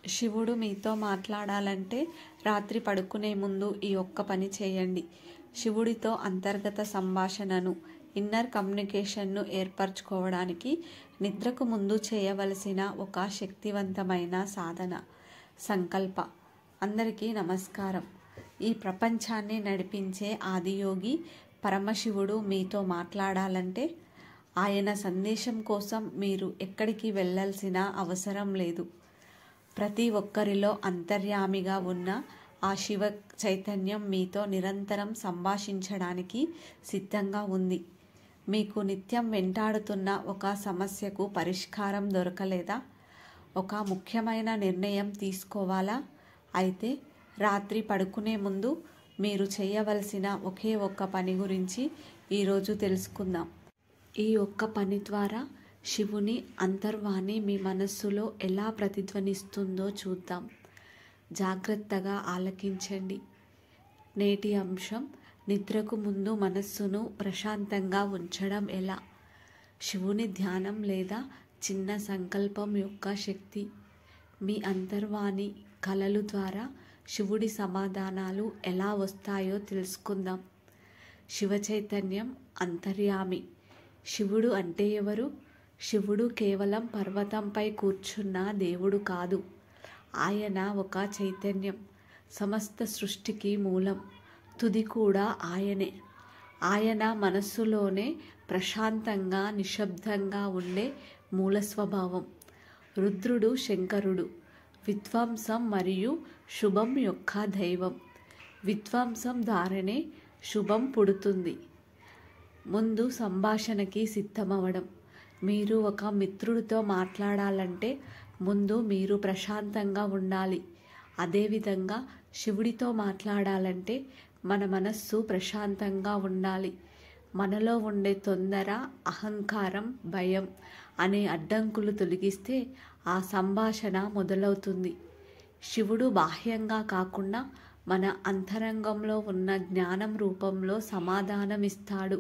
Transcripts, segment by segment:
శివుడు మీతో మాట్లాడాలంటే రాత్రి పడుకునే ముందు ఈ ఒక్క పని చేయండి. శివుడితో అంతర్గత సంభాషణను, ఇన్నర్ కమ్యూనికేషన్ను ఏర్పరచుకోవడానికి నిద్రకు ముందు చేయవలసిన ఒక శక్తివంతమైన సాధన సంకల్ప. అందరికీ నమస్కారం. ఈ ప్రపంచాన్ని నడిపించే ఆదియోగి పరమశివుడు మీతో మాట్లాడాలంటే ఆయన సందేశం కోసం మీరు ఎక్కడికి వెళ్ళాల్సిన అవసరం లేదు. ప్రతి ఒక్కరిలో అంతర్యామిగా ఉన్న ఆ శివ చైతన్యం మీతో నిరంతరం సంభాషించడానికి సిద్ధంగా ఉంది. మీకు నిత్యం వెంటాడుతున్న ఒక సమస్యకు పరిష్కారం దొరకలేదా? ఒక ముఖ్యమైన నిర్ణయం తీసుకోవాలా? అయితే రాత్రి పడుకునే ముందు మీరు చేయవలసిన ఒకే ఒక్క పని గురించి ఈరోజు తెలుసుకుందాం. ఈ ఒక్క పని ద్వారా శివుని అంతర్వాణి మీ మనస్సులో ఎలా ప్రతిధ్వనిస్తుందో చూద్దాం. జాగ్రత్తగా ఆలకించండి. నేటి అంశం: నిద్రకు ముందు మనస్సును ప్రశాంతంగా ఉంచడం ఎలా? శివుని ధ్యానం లేదా చిన్న సంకల్పం యొక్క శక్తి. మీ అంతర్వాణి కలలు ద్వారా శివుడి సమాధానాలు ఎలా వస్తాయో తెలుసుకుందాం. శివ చైతన్యం అంతర్యామి. శివుడు అంటే ఎవరు? శివుడు కేవలం పర్వతంపై కూర్చున్న దేవుడు కాదు. ఆయన ఒక చైతన్యం, సమస్త సృష్టికి మూలం, తుది కూడా ఆయనే. ఆయన మనస్సులోనే ప్రశాంతంగా నిశ్శబ్దంగా ఉండే మూల స్వభావం. రుద్రుడు శంకరుడు, విధ్వంసం మరియు శుభం యొక్క దైవం. విధ్వంసం ద్వారానే శుభం పుడుతుంది. ముందు సంభాషణకి సిద్ధమవడం. మీరు ఒక మిత్రుడితో మాట్లాడాలంటే ముందు మీరు ప్రశాంతంగా ఉండాలి. అదేవిధంగా శివుడితో మాట్లాడాలంటే మన మనస్సు ప్రశాంతంగా ఉండాలి. మనలో ఉండే తొందర, అహంకారం, భయం అనే అడ్డంకులు తొలగిస్తే ఆ సంభాషణ మొదలవుతుంది. శివుడు బాహ్యంగా కాకుండా మన అంతరంగంలో ఉన్న జ్ఞానం రూపంలో సమాధానమిస్తాడు.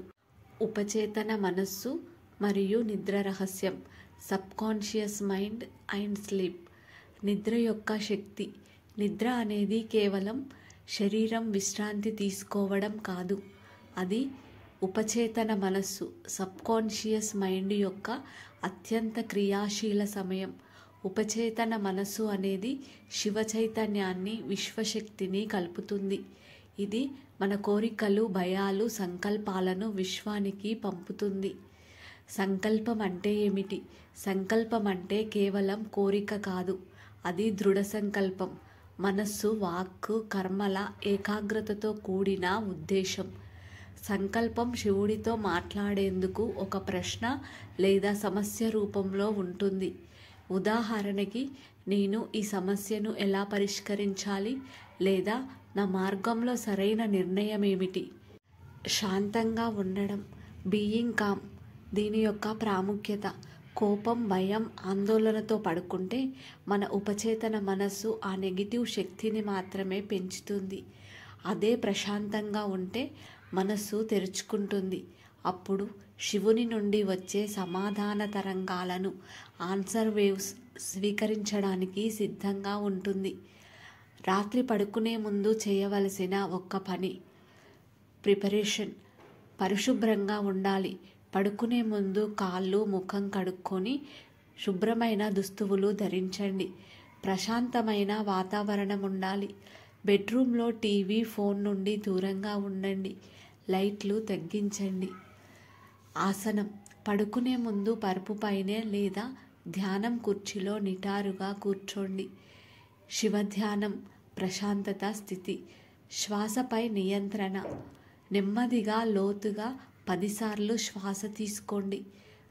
ఉపచేతన మనస్సు మరియు నిద్ర రహస్యం. Subconscious mind and sleep. నిద్ర యొక్క శక్తి. నిద్ర అనేది కేవలం శరీరం విశ్రాంతి తీసుకోవడం కాదు. అది ఉపచేతన మనస్సు, సబ్కాన్షియస్ మైండ్ యొక్క అత్యంత క్రియాశీల సమయం. ఉపచేతన మనస్సు అనేది శివ చైతన్యాన్ని, విశ్వశక్తిని కలుపుతుంది. ఇది మన కోరికలు, భయాలు, సంకల్పాలను విశ్వానికి పంపుతుంది. సంకల్పం అంటే ఏమిటి? సంకల్పం అంటే కేవలం కోరిక కాదు, అది దృఢ సంకల్పం. మనస్సు, వాక్కు, కర్మల ఏకాగ్రతతో కూడిన ఉద్దేశం. సంకల్పం శివుడితో మాట్లాడేందుకు ఒక ప్రశ్న లేదా సమస్య రూపంలో ఉంటుంది. ఉదాహరణకి, నేను ఈ సమస్యను ఎలా పరిష్కరించాలి, లేదా నా మార్గంలో సరైన నిర్ణయం ఏమిటి? శాంతంగా ఉండడం, బీయింగ్ కామ్. దీని యొక్క ప్రాముఖ్యత: కోపం, భయం, ఆందోళనతో పడుకుంటే మన ఉపచేతన మనస్సు ఆ నెగిటివ్ శక్తిని మాత్రమే పెంచుతుంది. అదే ప్రశాంతంగా ఉంటే మనస్సు తెరుచుకుంటుంది. అప్పుడు శివుని నుండి వచ్చే సమాధాన తరంగాలను, ఆన్సర్ వేవ్స్ స్వీకరించడానికి సిద్ధంగా ఉంటుంది. రాత్రి పడుకునే ముందు చేయవలసిన ఒక్క పని: ప్రిపరేషన్. పరిశుభ్రంగా ఉండాలి. పడుకునే ముందు కాళ్ళు, ముఖం కడుక్కొని శుభ్రమైన దుస్తువులు ధరించండి. ప్రశాంతమైన వాతావరణం ఉండాలి. బెడ్రూమ్లో టీవీ, ఫోన్ నుండి దూరంగా ఉండండి. లైట్లు తగ్గించండి. ఆసనం. పడుకునే ముందు పరుపు పైనే లేదా ధ్యానం కుర్చీలో నిటారుగా కూర్చోండి. శివధ్యానం ప్రశాంతత స్థితి. శ్వాసపై నియంత్రణ. నెమ్మదిగా, లోతుగా 10 సార్లు శ్వాస తీసుకోండి.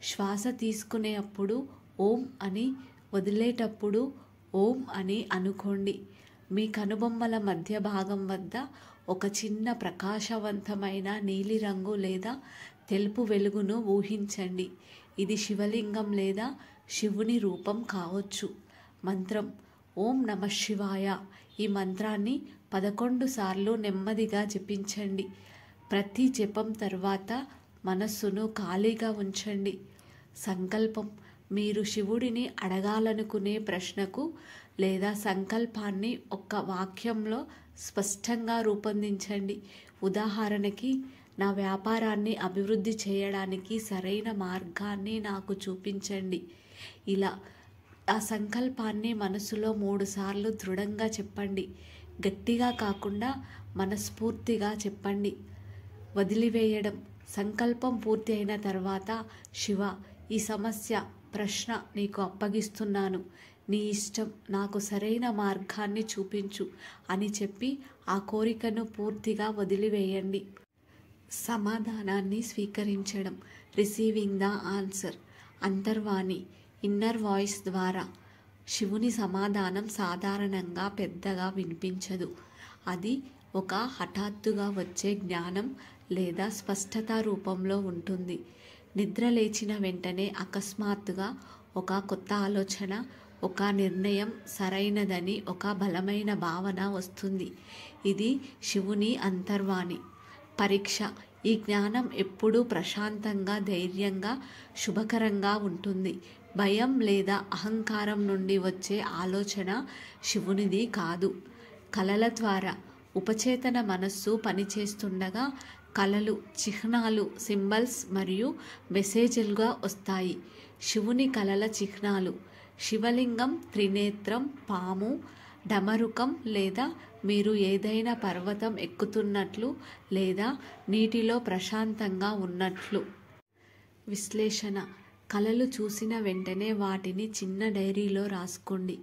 శ్వాస తీసుకునేటప్పుడు ఓం అని, వదిలేటప్పుడు ఓం అని అనుకోండి. మీ కనుబొమ్మల మధ్య భాగం వద్ద ఒక చిన్న ప్రకాశవంతమైన నీలిరంగు లేదా తెలుపు వెలుగును ఊహించండి. ఇది శివలింగం లేదా శివుని రూపం కావచ్చు. మంత్రం: ఓం నమః శివాయ. ఈ మంత్రాన్ని 11 సార్లు నెమ్మదిగా జపించండి. ప్రతి జపం తర్వాత మనస్సును ఖాళీగా ఉంచండి. సంకల్పం: మీరు శివుడిని అడగాలనుకునే ప్రశ్నకు లేదా సంకల్పాన్ని ఒక్క వాక్యంలో స్పష్టంగా రూపొందించండి. ఉదాహరణకి, నా వ్యాపారాన్ని అభివృద్ధి చేయడానికి సరైన మార్గాన్ని నాకు చూపించండి. ఇలా ఆ సంకల్పాన్ని మనసులో 3 సార్లు దృఢంగా చెప్పండి. గట్టిగా కాకుండా మనస్ఫూర్తిగా చెప్పండి. వదిలివేయడం. సంకల్పం పూర్తి అయిన తర్వాత, శివ, ఈ సమస్య, ప్రశ్న నీకు అప్పగిస్తున్నాను. నీ ఇష్టం, నాకు సరైన మార్గాన్ని చూపించు అని చెప్పి ఆ కోరికను పూర్తిగా వదిలివేయండి. సమాధానాన్ని స్వీకరించడం. Receiving the answer. అంతర్వాణి, ఇన్నర్ వాయిస్ ద్వారా. శివుని సమాధానం సాధారణంగా పెద్దగా వినిపించదు. అది ఒక హఠాత్తుగా వచ్చే జ్ఞానం లేదా స్పష్టత రూపంలో ఉంటుంది. నిద్ర లేచిన వెంటనే అకస్మాత్తుగా ఒక కొత్త ఆలోచన, ఒక నిర్ణయం సరైనదని ఒక బలమైన భావన వస్తుంది. ఇది శివుని అంతర్వాణి. పరీక్ష. ఈ జ్ఞానం ఎప్పుడూ ప్రశాంతంగా, ధైర్యంగా, శుభకరంగా ఉంటుంది. భయం లేదా అహంకారం నుండి వచ్చే ఆలోచన శివునిది కాదు. కలల ద్వారా. ఉపచేతన మనస్సు పనిచేస్తుండగా కలలు, చిహ్నాలు, సింబల్స్ మరియు మెసేజ్లుగా వస్తాయి. శివుని కలల చిహ్నాలు. శివలింగం, త్రినేత్రం, పాము, డమరుకం లేదా మీరు ఏదైనా పర్వతం ఎక్కుతున్నట్లు లేదా నీటిలో ప్రశాంతంగా ఉన్నట్లు. విశ్లేషణ. కలలు చూసిన వెంటనే వాటిని చిన్న డైరీలో రాసుకోండి.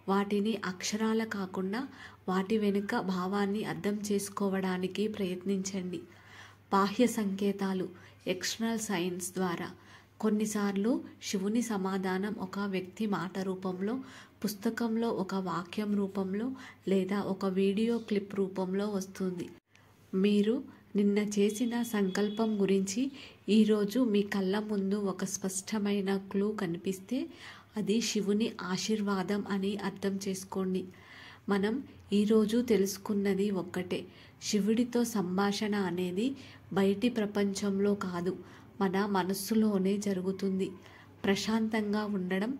వాటిని అక్షరాల కాకుండా వాటి వెనుక భావాన్ని అర్థం చేసుకోవడానికి ప్రయత్నించండి. బాహ్య సంకేతాలు, ఎక్స్టర్నల్ సైన్స్ ద్వారా. కొన్నిసార్లు శివుని సమాధానం ఒక వ్యక్తి మాట రూపంలో, పుస్తకంలో ఒక వాక్యం రూపంలో లేదా ఒక వీడియో క్లిప్ రూపంలో వస్తుంది. మీరు నిన్న చేసిన సంకల్పం గురించి ఈరోజు మీ కళ్ళ ముందు ఒక స్పష్టమైన క్లూ కనిపిస్తే అది శివుని ఆశీర్వాదం అని అర్థం చేసుకోండి. మనం ఈరోజు తెలుసుకున్నది ఒక్కటే. శివుడితో సంభాషణ అనేది బయటి ప్రపంచంలో కాదు, మన మనస్సులోనే జరుగుతుంది. ప్రశాంతంగా ఉండడం,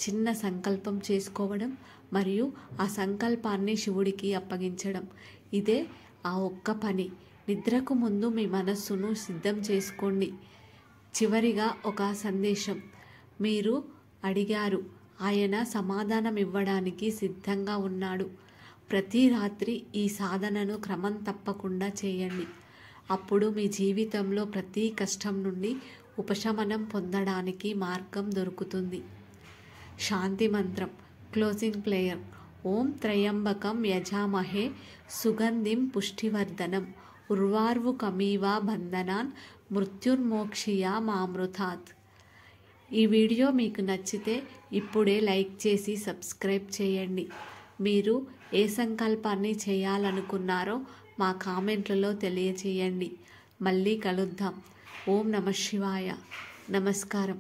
చిన్న సంకల్పం చేసుకోవడం మరియు ఆ సంకల్పాన్ని శివుడికి అప్పగించడం. ఇదే ఆ ఒక్క పని. నిద్రకు ముందు మీ మనస్సును సిద్ధం చేసుకోండి. చివరిగా ఒక సందేశం. మీరు అడిగారు, ఆయన సమాధానం ఇవ్వడానికి సిద్ధంగా ఉన్నాడు. ప్రతి రాత్రి ఈ సాధనను క్రమం తప్పకుండా చేయండి. అప్పుడు మీ జీవితంలో ప్రతి కష్టం నుండి ఉపశమనం పొందడానికి మార్గం దొరుకుతుంది. శాంతి మంత్రం. Closing prayer. ఓం త్రయంబకం యజామహే సుగంధిం పుష్టివర్ధనం ఉర్వారుకమివ బంధనాన్ మృత్యుర్మోక్షియా మామృతాత్. ఈ వీడియో మీకు నచ్చితే ఇప్పుడే లైక్ చేసి సబ్స్క్రైబ్ చేయండి. మీరు ఏ సంకల్పాన్ని చేయాలనుకున్నారో మా కామెంట్లలో తెలియచేయండి. మళ్ళీ కలుద్దాం. ఓం నమః శివాయ. నమస్కారం.